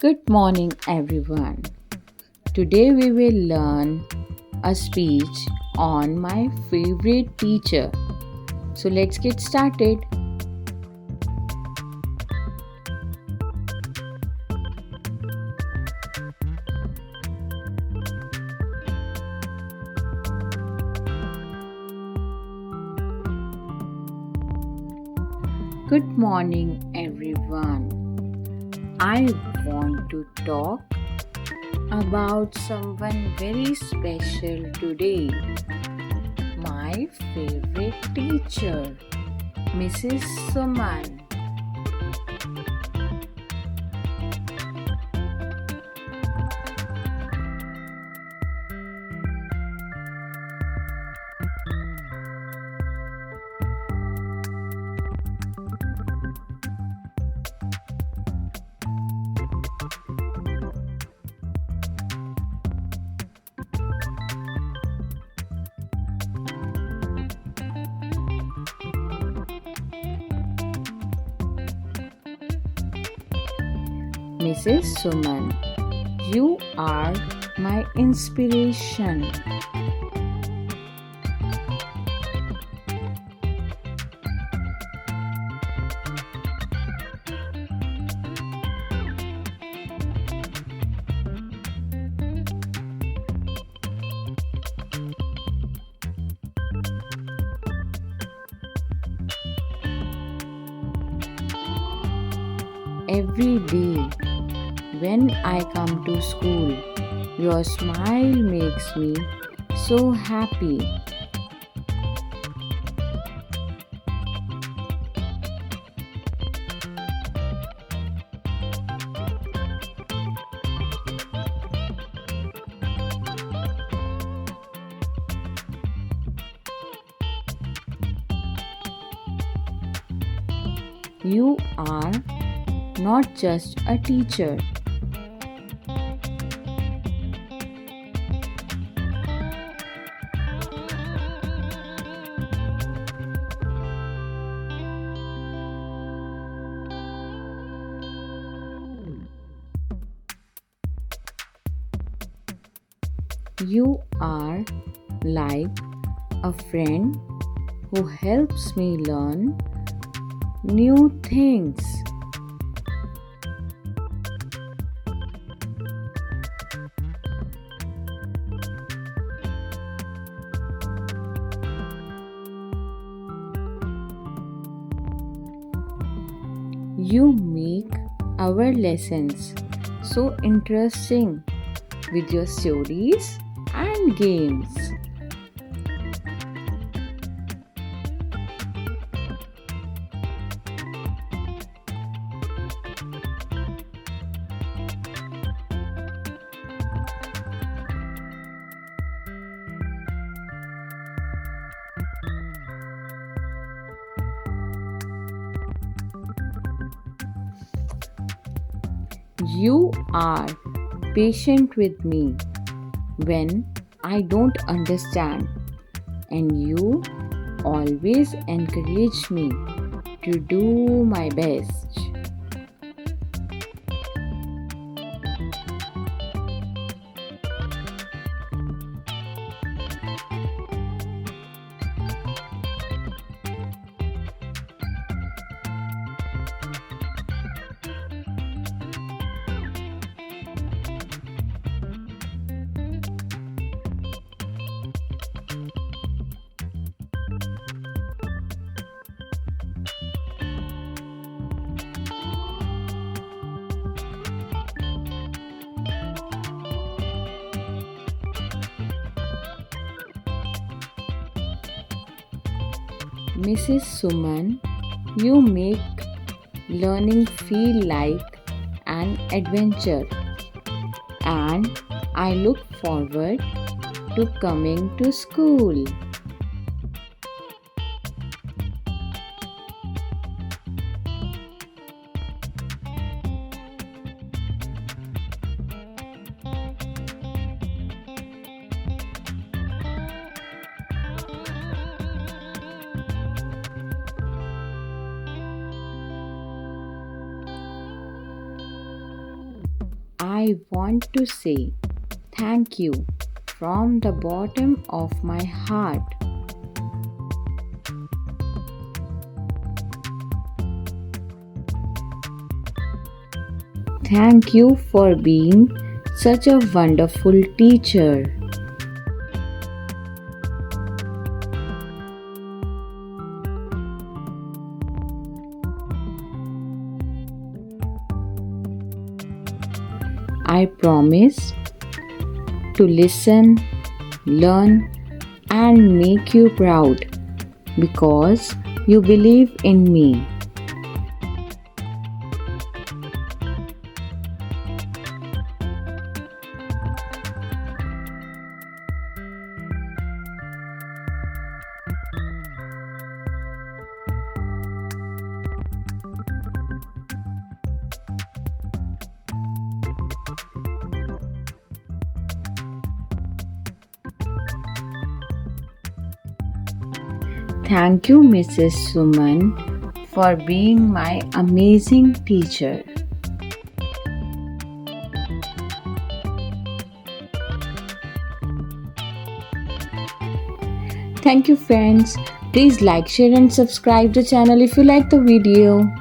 Good morning, everyone. Today we will learn a speech on my favorite teacher. So let's get started. Good morning, everyone. I want to talk about someone very special today. My favorite teacher, Mrs. Suman. Mrs. Suman, you are my inspiration. Every day when I come to school, your smile makes me so happy. You are not just a teacher. You are like a friend who helps me learn new things. You make our lessons so interesting with your stories and games. You are patient with me when I don't understand, and you always encourage me to do my best. Mrs. Suman, you make learning feel like an adventure, and I look forward to coming to school. I want to say thank you from the bottom of my heart. Thank you for being such a wonderful teacher. I promise to listen, learn, and make you proud because you believe in me. Thank you, Mrs. Suman, for being my amazing teacher. Thank you, friends. Please like, share, and subscribe the channel if you like the video.